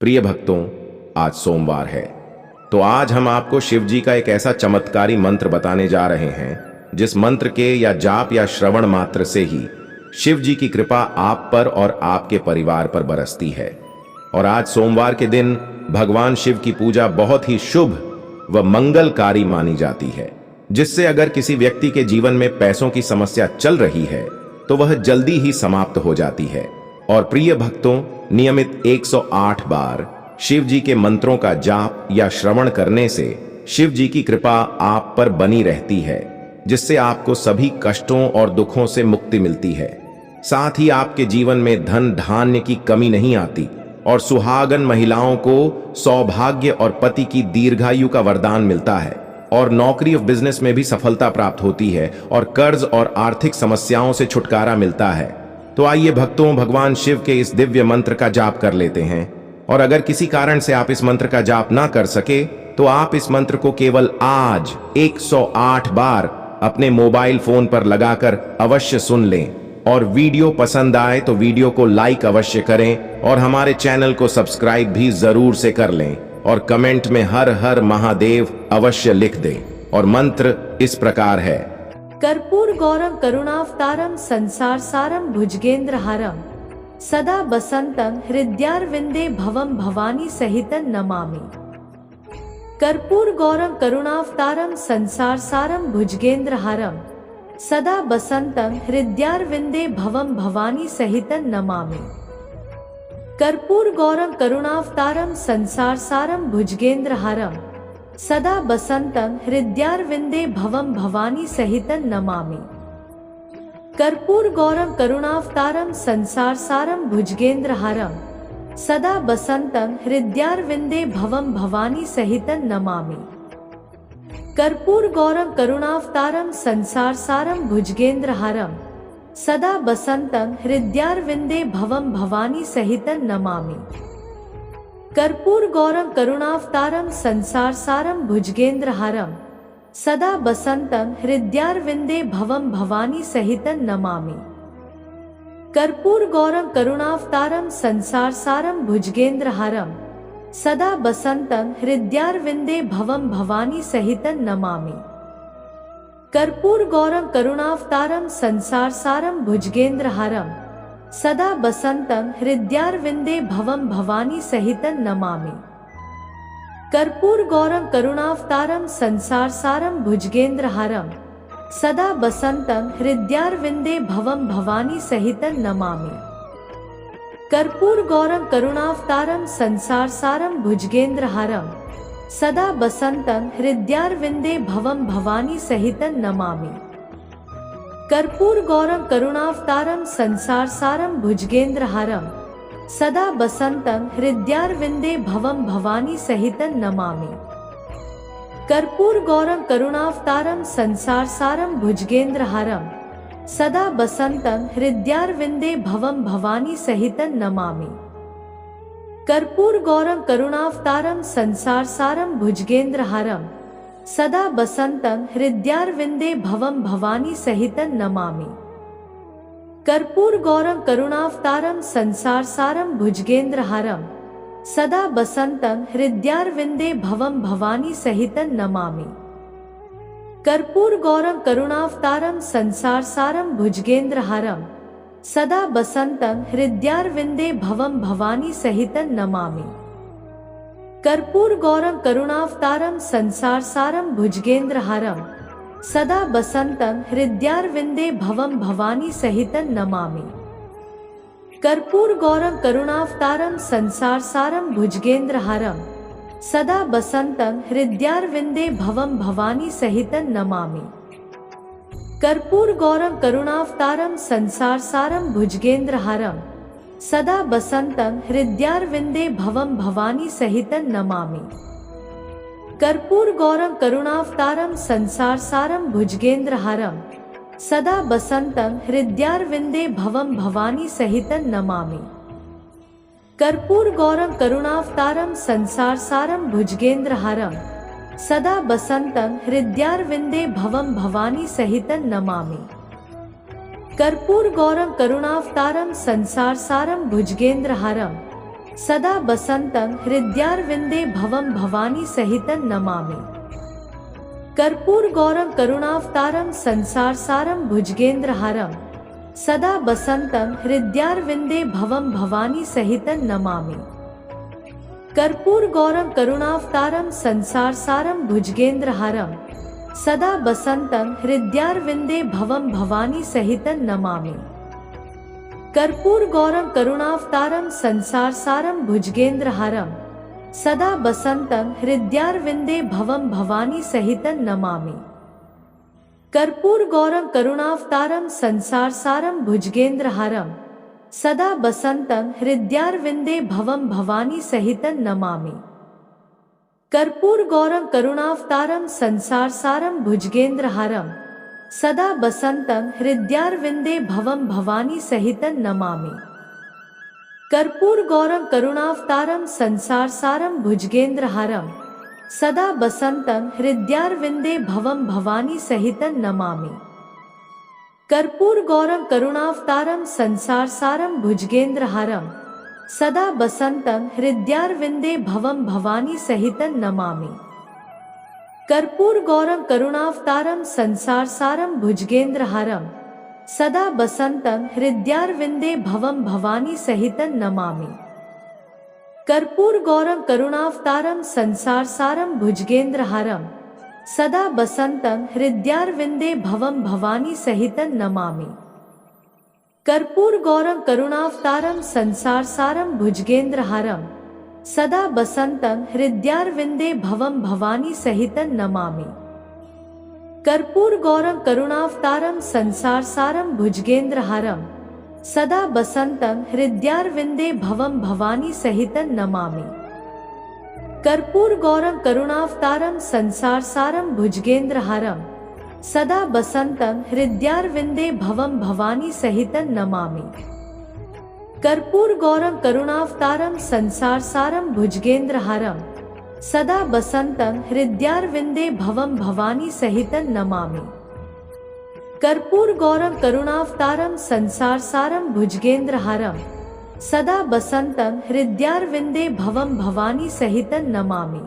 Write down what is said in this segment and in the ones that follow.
प्रिय भक्तों, आज सोमवार है, तो आज हम आपको शिव जी का एक ऐसा चमत्कारी मंत्र बताने जा रहे हैं जिस मंत्र के या जाप या श्रवण मात्र से ही शिव जी की कृपा आप पर और आपके परिवार पर बरसती है। और आज सोमवार के दिन भगवान शिव की पूजा बहुत ही शुभ व मंगलकारी मानी जाती है, जिससे अगर किसी व्यक्ति के जीवन में पैसों की समस्या चल रही है तो वह जल्दी ही समाप्त हो जाती है। और प्रिय भक्तों, नियमित 108 बार शिव जी के मंत्रों का जाप या श्रवण करने से शिव जी की कृपा आप पर बनी रहती है, जिससे आपको सभी कष्टों और दुखों से मुक्ति मिलती है। साथ ही आपके जीवन में धन धान्य की कमी नहीं आती और सुहागन महिलाओं को सौभाग्य और पति की दीर्घायु का वरदान मिलता है और नौकरी और बिजनेस में भी सफलता प्राप्त होती है और कर्ज और आर्थिक समस्याओं से छुटकारा मिलता है। तो आइए भक्तों, भगवान शिव के इस दिव्य मंत्र का जाप कर लेते हैं। और अगर किसी कारण से आप इस मंत्र का जाप ना कर सके तो आप इस मंत्र को केवल आज 108 बार अपने मोबाइल फोन पर लगाकर अवश्य सुन लें। और वीडियो पसंद आए तो वीडियो को लाइक अवश्य करें और हमारे चैनल को सब्सक्राइब भी जरूर से कर लें और कमेंट में हर हर महादेव अवश्य लिख दें। और मंत्र इस प्रकार है। कर्पूर गौरम करुणावतारम संसार सारम भुजगेंद्रहारम सदा बसंतं हृदयारविंदे भवम भवानी सहितं नमामि। कर्पूर गौरम करुणावतारम संसार सारम भुजगेंद्रहारम सदा बसंतं हृदयारविंदे भवम भवानी सहितं नमामि। कर्पूर गौरम करुणावतारम संसार सारम भुजगेंद्रहारम सदा बसंतं हृदयारविंदे भवम भवानी सहितं नमामि। कर्पूर गौरम करुणावतारम संसार सारम भुजगेंद्रहारम सदा बसंतं हृदयारविंदे भवम भवानी सहितं नमामि। कर्पूर गौरम करुणावतारम संसार सारम भुजगेंद्रहारम सदा बसंतं हृदयारविंदे भवम भवानी सहितं नमामि। कर्पूर गौरम करुणावतारम संसार सारम भुजगेंद्रहारम सदा बसंतं हृदयारविंदे भवम भवानी सहितं नमामि। कर्पूर गौरम करुणावतारम संसार सारम भुजगेंद्रहारम सदा बसंतं हृदयारविंदे भवम भवानी सहितं नमामि। कर्पूर गौरम करुणावतारम संसार सारम भुजगेंद्रहारम सदा बसंतं हृदयारविंदे भवम भवानी सहितं नमामि। कर्पूर गौरम करुणावतारम संसार सारम भुजगेंद्रहारम सदा बसंतं हृदयारविंदे भवम भवानी सहितं नमामि। कर्पूर गौरम करुणावतारम संसार सारम भुजगेंद्रहारम सदा बसंतं हृदयारविंदे भवम भवानी सहितं नमामि। कर्पूर गौरम करुणावतारम संसार सारम भुजगेंद्रहारम सदा बसंतं हृदयारविंदे भवम भवानी सहितं नमामि। कर्पूर गौरम करुणावतारम संसार सारम भुजगेंद्रहारम सदा बसंतं हृदयारविंदे भवम भवानी सहितं नमामि। कर्पूर गौरम करुणावतारम संसार सारम भुजगेंद्रहारम सदा बसंतं हृदयारविंदे भवम भवानी सहितं नमामि। कर्पूर गौरम करुणावतारम संसार सारम भुजगेंद्रहारम सदा बसंतं हृदयारविंदे भवम भवानी सहितं नमामि। कर्पूर गौरम करुणावतारम संसार सारम भुजगेंद्रहारम सदा बसंतं हृदयारविंदे भवम भवानी सहितं नमामि। कर्पूर गौरम करुणावतारम संसार सारम भुजगेंद्रहारम सदा बसंतं हृदयारविंदे भवम भवानी सहितं नमामि। कर्पूर गौरम करुणावतारम संसार सारम भुजगेंद्रहारम सदा बसंतं हृदयारविंदे भवम भवानी सहितं नमामि। कर्पूर गौरम करुणावतारम संसार सारम भुजगेंद्रहारम सदा बसंतं हृदयारविंदे भवम भवानी सहितं नमामि। कर्पूर गौरम करुणावतारम संसार सारम भुजगेंद्रहारम सदा बसंतं हृदयारविंदे भवम भवानी सहितं नमामि। कर्पूर गौरम करुणावतारम संसार सारम भुजगेंद्रहारम सदा बसंतं हृदयारविंदे भवम भवानी सहितं नमामि। कर्पूर गौरम करुणावतारम संसार सारम भुजगेंद्रहारम सदा बसन्तं हृदयारविन्दे भवं भवानी सहितं नमामि। कर्पूरगौरं करुणावतारं संसारसारं भुजगेन्द्रहारं सदा बसन्तं हृदयारविन्दे भवं भवानी सहितं नमामि। कर्पूरगौरं करुणावतारं संसारसारं भुजगेन्द्रहारं सदा बसन्तं हृदयारविन्दे भवं भवानी सहितं नमामि। कर्पूरगौरं करुणावतारं संसारसारं भुजगेन्द्रहारं सदा बसन्तं हृदयारविन्दे भवं भवानी सहितं नमामि। कर्पूरगौरं करुणावतारं संसारसारं भुजगेन्द्रहारं सदा बसन्तं हृदयारविन्दे भवं भवानी सहितं नमामि। कर्पूरगौरं करुणावतारं संसारसारं भुजगेन्द्रहारं सदा बसन्तं हृदयारविन्दे भवं भवानी सहितं नमामि। कर्पूरगौरं करुणावतारं संसारसारं भुजगेन्द्रहारं सदा बसन्तं हृदयारविन्दे भवं भवानी सहितं नमामि। कर्पूरगौरं करुणावतारं संसारसारं भुजगेन्द्रहारं सदा बसन्तं हृदयारविन्दे भवं भवानी सहितं नमामि। कर्पूरगौरं करुणावतारं संसारसारं भुजगेन्द्रहारं सदा बसन्तं हृदयारविन्दे भवं भवानी सहितं नमामि। कर्पूरगौरं करुणावतारं संसारसारं भुजगेन्द्रहारं सदा बसन्तं हृदयारविन्दे भवं भवानी सहितं नमामि। कर्पूरगौरं करुणावतारं संसारसारं भुजगेन्द्रहारं सदा बसन्तं हृदयारविन्दे भवं भवानी सहितं नमामि। कर्पूरगौरं करुणावतारं संसारसारं भुजगेन्द्रहारं सदा बसन्तं हृदयारविन्दे भवं भवानी सहितं नमामि। कर्पूरगौरं करुणावतारं संसारसारं भुजगेन्द्रहारं सदा बसन्तं हृदयारविन्दे भवं भवानी सहितं नमामि। कर्पूरगौरं करुणावतारं संसारसारं भुजगेन्द्रहारं सदा बसन्तं हृदयारविन्दे भवं भवानी सहितं नमामि। कर्पूरगौरं करुणावतारं संसारसारं भुजगेन्द्रहारं सदा बसन्तं हृदयारविन्दे भवं भवानी सहितं नमामि।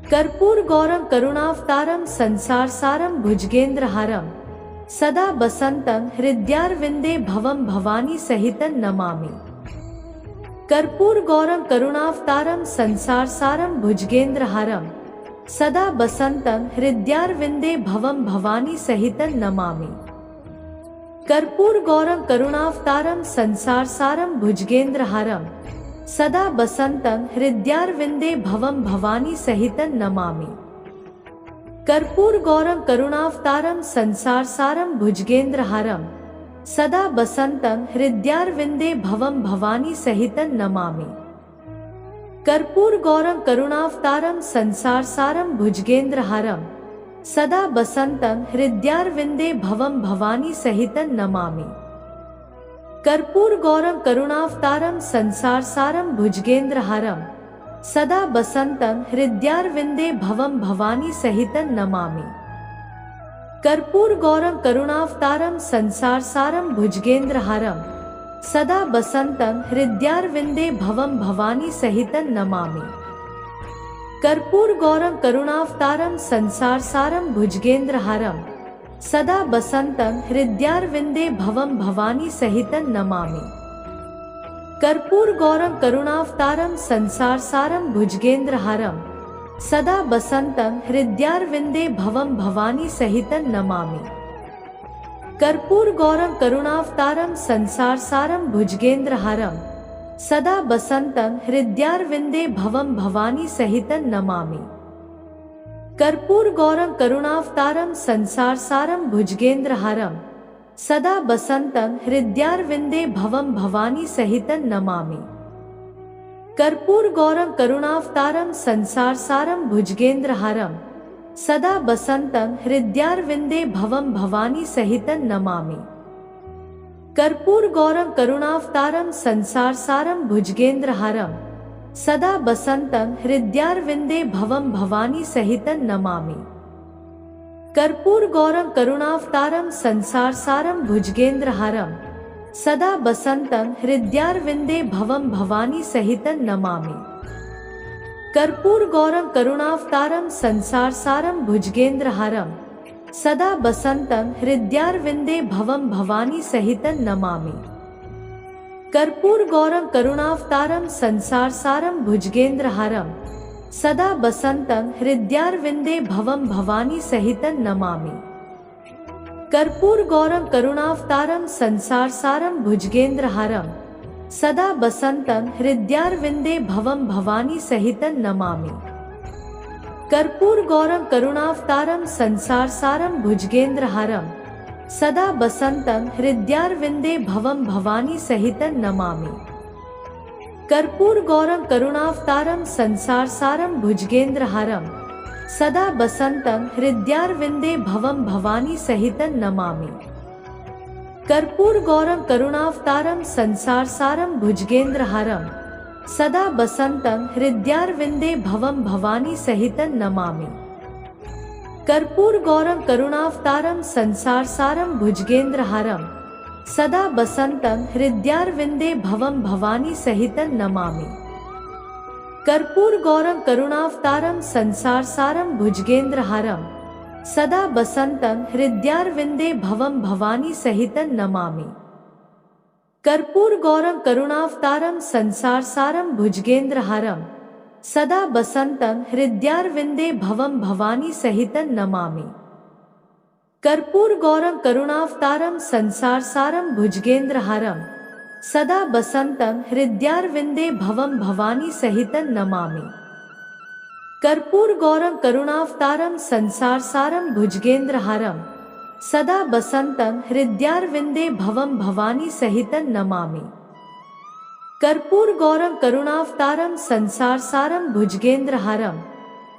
कर्पूरगौरं करुणावतारं संसारसारं भुजगेन्द्रहारं सदा बसन्तं हृदयारविन्दे भवं भवानी सहितं नमामि। कर्पूरगौरं करुणावतारं संसारसारं भुजगेन्द्रहारं सदा बसन्तं हृदयारविन्दे भवं भवानी सहितं नमामि। कर्पूरगौरं करुणावतारं संसारसारं भुजगेन्द्रहारं सदा बसन्तं हृदयारविन्दे भवं भवानी सहितं नमामि। कर्पूरगौरं करुणावतारं संसारसारं भुजगेन्द्रहारं सदा बसन्तं हृदयारविन्दे भवं भवानी सहितं नमामि। कर्पूरगौरं करुणावतारं संसारसारं भुजगेन्द्रहारं सदा बसन्तं हृदयारविन्दे भवं भवानी सहितं नमामि। कर्पूरगौरं करुणावतारं संसारसारं भुजगेन्द्रहारं सदा बसन्तं हृदयारविन्दे भवं भवानी सहितं नमामि। कर्पूरगौरं करुणावतारं संसारसारं भुजगेन्द्रहारं सदा बसन्तं हृदयारविन्दे भवं भवानी सहितं नमामि। कर्पूरगौरं करुणावतारं संसारसारं भुजगेन्द्रहारं सदा बसन्तं हृदयारविन्दे भवं भवानी सहितं नमामि। कर्पूरगौरं करुणावतारं संसारसारं भुजगेन्द्रहारं सदा बसन्तं हृदयारविन्दे भवं भवानी सहितं नमामि। कर्पूरगौरं करुणावतारं संसारसारं भुजगेन्द्रहारं सदा बसन्तं हृदयारविन्दे भवं भवानी सहितं नमामि। कर्पूरगौरं करुणावतारं संसारसारं भुजगेन्द्रहारं सदा बसन्तं हृदयारविन्दे भवं भवानी सहितं नमामि। कर्पूरगौरं करुणावतारं संसारसारं भुजगेन्द्रहारं सदा बसन्तं हृदयारविन्दे भवं भवानी सहितं नमामि। कर्पूरगौरं करुणावतारं संसारसारं भुजगेन्द्रहारं सदा बसन्तं हृदयारविन्दे भवं भवानी सहितं नमामि। कर्पूरगौरं करुणावतारं संसारसारं भुजगेन्द्रहारं सदा बसन्तं हृदयारविन्दे भवं भवानी सहितं नमामि। कर्पूरगौरं करुणावतारं संसारसारं भुजगेन्द्रहारं सदा बसन्तं हृदयारविन्दे भवं भवानी सहितं नमामि। कर्पूरगौरं करुणावतारं संसारसारं भुजगेन्द्रहारं सदा बसन्तं हृदयारविन्दे भवं भवानी सहितं नमामि। कर्पूरगौरं करुणावतारं संसारसारं भुजगेन्द्रहारं सदा बसन्तं हृदयारविन्दे भवं भवानी सहितं नमामि। कर्पूरगौरं करुणावतारं संसारसारं भुजगेन्द्रहारं सदा बसन्तं हृदयारविन्दे भवं भवानी सहितं नमामि। कर्पूरगौरं करुणावतारं संसारसारं भुजगेन्द्रहारं सदा बसन्तं हृदयारविन्दे भवं भवानी सहितं नमामि। कर्पूरगौरं करुणावतारं संसारसारं भुजगेन्द्रहारं सदा बसन्तं हृदयारविन्दे भवं भवानी सहितं नमामि। कर्पूरगौरं करुणावतारं संसारसारं भुजगेन्द्रहारं सदा बसन्तं हृदयारविन्दे भवं भवानी सहितं नमामि। कर्पूरगौरं करुणावतारं संसारसारं भुजगेन्द्रहारं सदा बसन्तं हृदयारविन्दे भवं भवानी सहितं नमामि। कर्पूरगौरं करुणावतारं संसारसारं भुजगेन्द्रहारं सदा बसन्तं हृदयारविन्दे भवं भवानी सहितं नमामि। कर्पूरगौरं करुणावतारं संसारसारं भुजगेन्द्रहारं सदा बसन्तं हृदयारविन्दे भवं भवानी सहितं नमामि। कर्पूरगौरं करुणावतारं संसारसारं भुजगेन्द्रहारं सदा बसन्तं हृदयारविन्दे भवं भवानी सहितं नमामि। कर्पूरगौरं करुणावतारं संसारसारं भुजगेन्द्रहारं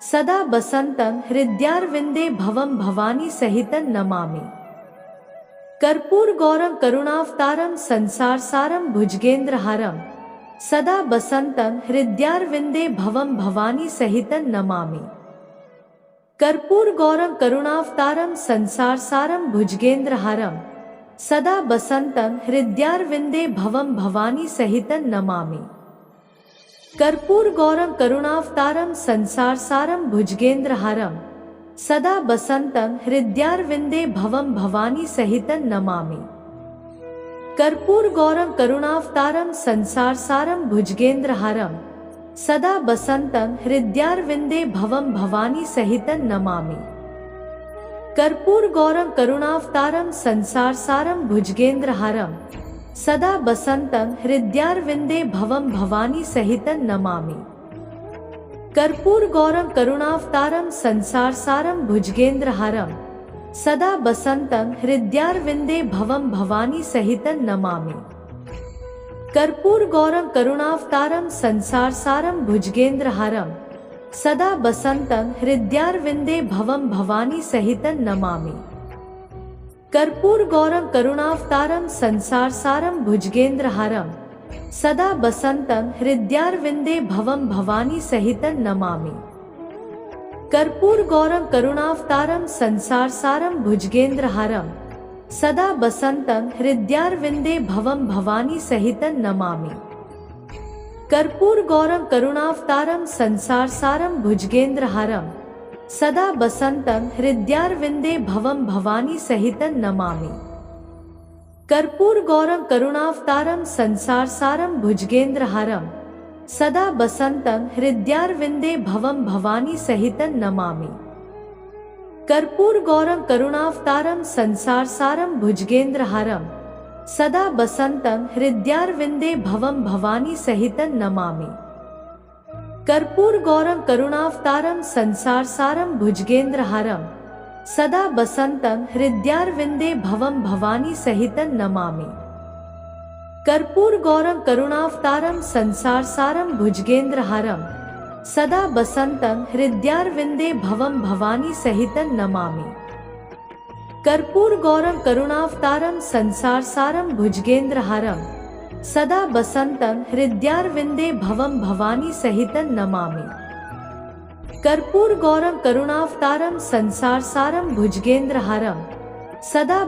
सदा बसन्तं हृदयारविन्दे भवं भवानी सहितं नमामि। कर्पूरगौरं करुणावतारं संसारसारं भुजगेन्द्रहारं सदा बसन्तं हृदयारविन्दे भवं भवानी सहितं नमामि। कर्पूरगौरं करुणावतारं संसारसारं भुजगेन्द्रहारं सदा बसन्तं हृदयारविन्दे भवं भवानी सहितं नमामि। कर्पूरगौरं करुणावतारं संसारसारं भुजगेन्द्रहारं सदा बसन्तं हृदयारविन्दे भवं भवानी सहितं नमामि। कर्पूरगौरं करुणावतारं संसारसारं भुजगेन्द्रहारं सदा बसन्तं हृदयारविन्दे भवं भवानी सहितं नमामि। कर्पूरगौरं करुणावतारं संसारसारं भुजगेन्द्रहारं सदा बसन्तं हृदयारविन्दे भवं भवानी सहितं नमामि। कर्पूरगौरं करुणावतारं संसारसारं भुजगेन्द्रहारं सदा बसन्तं हृदयारविन्दे भवं भवानी सहितं नमामि। कर्पूरगौरं करुणावतारं संसारसारं भुजगेन्द्रहारं सदा बसन्तं हृदयारविन्दे भवं भवानी सहितं नमामि। कर्पूरगौरं करुणावतारं संसारसारं भुजगेन्द्रहारं सदा बसन्तं हृदयारविन्दे भवं भवानी सहितं नमामि। कर्पूरगौरं करुणावतारं संसारसारं भुजगेन्द्रहारं सदा बसन्तं हृदयारविन्दे भवं भवानी सहितं नमामि। कर्पूरगौरं करुणावतारं संसारसारं भुजगेन्द्रहारं सदा बसन्तं हृदयारविन्दे भवं भवानी सहितं नमामि। कर्पूरगौरं करुणावतारं संसारसारं भुजगेन्द्रहारं सदा बसन्तं हृदयारविन्दे भवं भवानी सहितं नमामि। कर्पूरगौरं करुणावतारं संसारसारं भुजगेन्द्रहारं सदा बसन्तं हृदयारविन्दे भवं भवानी सहितं नमामि। कर्पूरगौरं करुणावतारं संसारसारं भुजगेन्द्रहारं सदा बसन्तं हृदयारविन्दे भवं भवानी सहितं नमामि। कर्पूरगौरं करुणावतारं संसारसारं भुजगेन्द्रहारं सदा बसन्तं हृदयारविन्दे भवं भवानी सहितं नमामि। कर्पूरगौरं करुणावतारं संसारसारं भुजगेन्द्रहारं सदा बसन्तं हृदयारविन्दे भवं भवानी सहितं नमामि। कर्पूरगौरं करुणावतारं संसारसारं भुजगेन्द्रहारं सदा